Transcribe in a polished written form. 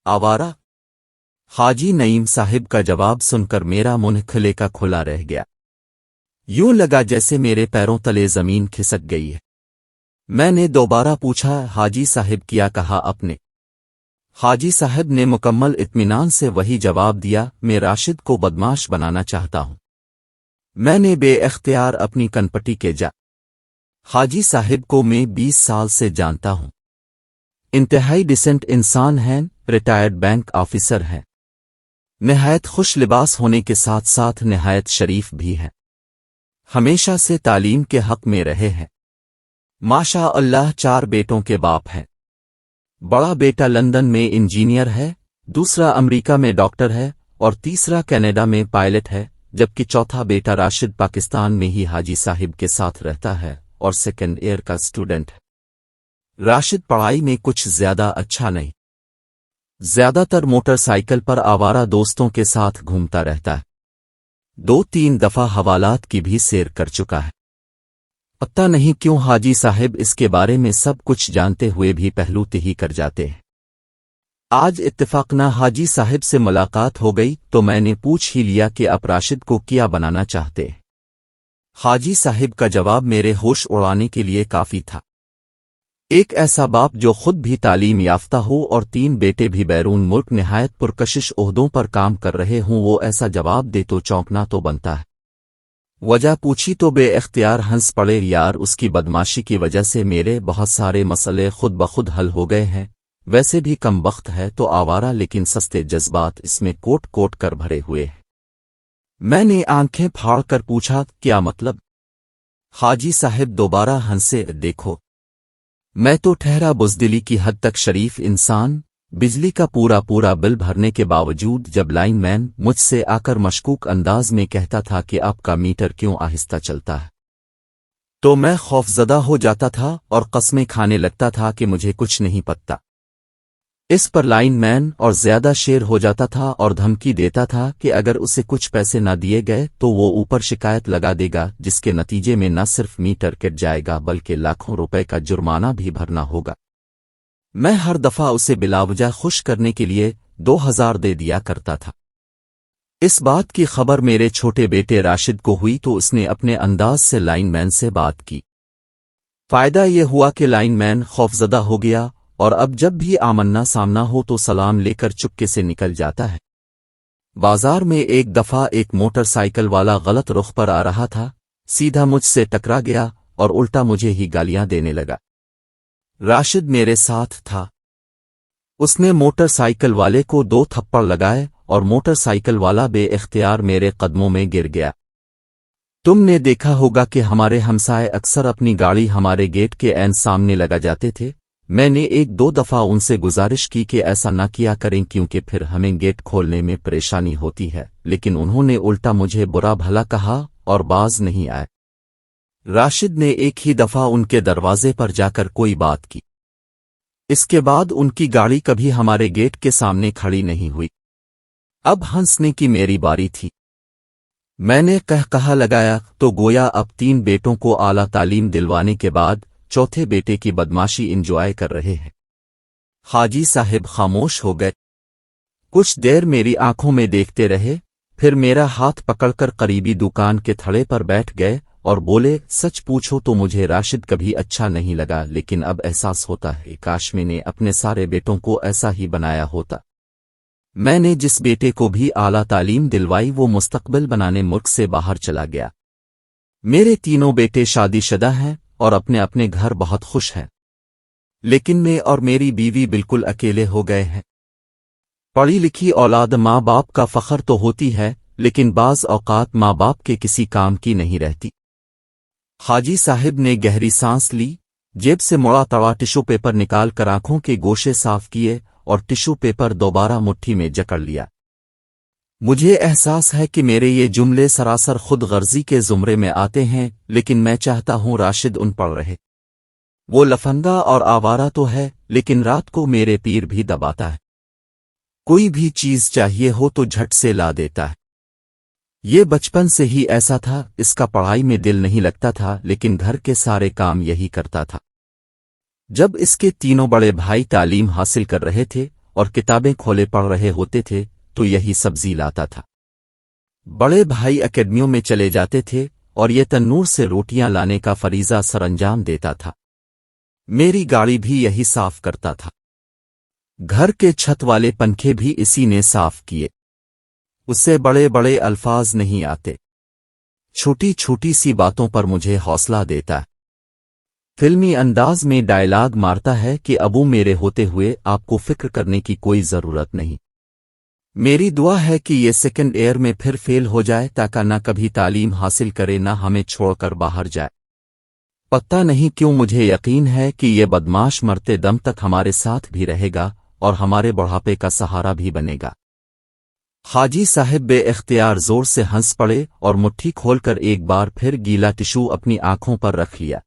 आवारा। हाजी नईम साहिब का जवाब सुनकर मेरा मुंह खिले का खुला रह गया। यूं लगा जैसे मेरे पैरों तले जमीन खिसक गई है। मैंने दोबारा पूछा, हाजी साहिब क्या कहा आपने? हाजी साहब ने मुकम्मल इत्मीनान से वही जवाब दिया, मैं राशिद को बदमाश बनाना चाहता हूं। मैंने बेइख्तियार अपनी कनपटी के जा। हाजी साहिब को मैं 20 साल से जानता हूं। इंतहाई डिसेंट इंसान हैं, रिटायर्ड बैंक ऑफिसर हैं। निहायत खुश लिबास होने के साथ साथ निहायत शरीफ भी हैं। हमेशा से तालीम के हक में रहे हैं। माशा अल्लाह 4 बेटों के बाप हैं। बड़ा बेटा लंदन में इंजीनियर है, दूसरा अमेरिका में डॉक्टर है और तीसरा कनाडा में पायलट है, जबकि चौथा बेटा राशिद पाकिस्तान में ही हाजी साहिब के साथ रहता है और सेकेंड ईयर का स्टूडेंट है। राशिद पढ़ाई में कुछ ज्यादा अच्छा नहीं। ज्यादातर मोटरसाइकिल पर आवारा दोस्तों के साथ घूमता रहता है। 2-3 दफा हवालात की भी सैर कर चुका है। पता नहीं क्यों हाजी साहिब इसके बारे में सब कुछ जानते हुए भी पहलू तिही कर जाते हैं। आज इत्तेफाकना हाजी साहिब से मुलाकात हो गई तो मैंने पूछ ही लिया कि आप राशिद को क्या बनाना चाहते हैं। हाजी साहिब का जवाब मेरे होश उड़ाने के लिए काफी था। एक ऐसा बाप जो खुद भी तालीम याफ्ता हो और 3 बेटे भी बैरून मुल्क निहायत पुरकशिश ओहदों पर काम कर रहे हों, वो ऐसा जवाब दे तो चौंकना तो बनता है। वजह पूछी तो बेइख्तियार हंस पड़े, यार उसकी बदमाशी की वजह से मेरे बहुत सारे मसले खुद ब खुद हल हो गए हैं। वैसे भी कम वक्त है तो आवारा, लेकिन सस्ते जज्बात इसमें कोट कोट कर भरे हुए हैं। मैंने आंखें फाड़ कर पूछा, क्या मतलब? हाजी साहिब दोबारा हंसे, देखो मैं तो ठहरा बुज़दिली की हद तक शरीफ इंसान। बिजली का पूरा बिल भरने के बावजूद जब लाइन मैन मुझसे आकर मशकूक अंदाज में कहता था कि आपका मीटर क्यों आहिस्ता चलता है, तो मैं खौफजदा हो जाता था और कस्में खाने लगता था कि मुझे कुछ नहीं पता। इस पर लाइन मैन और ज्यादा शेर हो जाता था और धमकी देता था कि अगर उसे कुछ पैसे न दिए गए तो वो ऊपर शिकायत लगा देगा, जिसके नतीजे में न सिर्फ मीटर कट जाएगा बल्कि लाखों रुपए का जुर्माना भी भरना होगा। मैं हर दफा उसे बिलावजा खुश करने के लिए 2000 दे दिया करता था। इस बात की खबर मेरे छोटे बेटे राशिद को हुई तो उसने अपने अंदाज से लाइनमैन से बात की। फायदा यह हुआ कि लाइनमैन खौफजदा हो गया और अब जब भी आमन्ना सामना हो तो सलाम लेकर चुपके से निकल जाता है। बाजार में एक दफा एक मोटरसाइकिल वाला गलत रुख पर आ रहा था, सीधा मुझसे टकरा गया और उल्टा मुझे ही गालियां देने लगा। राशिद मेरे साथ था। उसने मोटरसाइकिल वाले को 2 थप्पड़ लगाए और मोटरसाइकिल वाला बेइख्तियार मेरे कदमों में गिर गया। तुमने देखा होगा कि हमारे हमसाए अक्सर अपनी गाड़ी हमारे गेट के ऐन सामने लगा जाते थे। मैंने 1-2 दफा उनसे गुजारिश की कि ऐसा न किया करें क्योंकि फिर हमें गेट खोलने में परेशानी होती है, लेकिन उन्होंने उल्टा मुझे बुरा भला कहा और बाज नहीं आए। राशिद ने एक ही दफा उनके दरवाजे पर जाकर कोई बात की। इसके बाद उनकी गाड़ी कभी हमारे गेट के सामने खड़ी नहीं हुई। अब हंसने की मेरी बारी थी। मैंने कहा लगाया तो गोया अब 3 बेटों को आला तालीम दिलवाने के बाद चौथे बेटे की बदमाशी इंजॉय कर रहे हैं। हाजी साहिब खामोश हो गए। कुछ देर मेरी आंखों में देखते रहे, फिर मेरा हाथ पकड़कर करीबी दुकान के थड़े पर बैठ गए और बोले, सच पूछो तो मुझे राशिद कभी अच्छा नहीं लगा, लेकिन अब एहसास होता है काश मैंने अपने सारे बेटों को ऐसा ही बनाया होता। मैंने जिस बेटे को भी आला तालीम दिलवाई वो मुस्तकबिल बनाने मुल्क से बाहर चला गया। मेरे तीनों बेटे शादीशुदा हैं और अपने अपने घर बहुत खुश हैं, लेकिन मैं और मेरी बीवी बिल्कुल अकेले हो गए हैं। पढ़ी लिखी औलाद माँ बाप का फख्र तो होती है, लेकिन बाज औकात माँ बाप के किसी काम की नहीं रहती। हाजी साहिब ने गहरी सांस ली, जेब से मुड़ा तड़ा टिश्यू पेपर निकाल कर आंखों के गोशे साफ किए और टिश्यू पेपर दोबारा मुट्ठी में जकड़ लिया। मुझे एहसास है कि मेरे ये जुमले सरासर खुद गर्जी के जुमरे में आते हैं, लेकिन मैं चाहता हूं राशिद उन पढ़ रहे। वो लफंगा और आवारा तो है, लेकिन रात को मेरे पीर भी दबाता है। कोई भी चीज चाहिए हो तो झट से ला देता है। ये बचपन से ही ऐसा था। इसका पढ़ाई में दिल नहीं लगता था, लेकिन घर के सारे काम यही करता था। जब इसके तीनों बड़े भाई तालीम हासिल कर रहे थे اور کتابیں کھولے پڑھ رہے ہوتے تھے تو یہی سبزی لاتا تھا۔ بڑے بھائی اکیڈمیوں میں چلے جاتے تھے اور یہ تنور سے روٹیاں لانے کا فریضہ سر انجام دیتا تھا۔ میری گاڑی بھی یہی صاف کرتا تھا۔ گھر کے چھت والے پنکھے بھی اسی نے صاف کیے۔ اسے بڑے بڑے الفاظ نہیں آتے، چھوٹی چھوٹی سی باتوں پر مجھے حوصلہ دیتا ہے۔ فلمی انداز میں ڈائلاگ مارتا ہے کہ ابو میرے ہوتے ہوئے آپ کو فکر کرنے کی کوئی ضرورت نہیں۔ میری دعا ہے کہ یہ سیکنڈ ایئر میں پھر فیل ہو جائے تاکہ نہ کبھی تعلیم حاصل کرے نہ ہمیں چھوڑ کر باہر جائے۔ پتہ نہیں کیوں مجھے یقین ہے کہ یہ بدماش مرتے دم تک ہمارے ساتھ بھی رہے گا اور ہمارے بڑھاپے کا سہارا بھی بنے گا۔ حاجی صاحب بے اختیار زور سے ہنس پڑے اور مٹھی کھول کر ایک بار پھر گیلا ٹشو اپنی آنکھوں پر رکھ لیا۔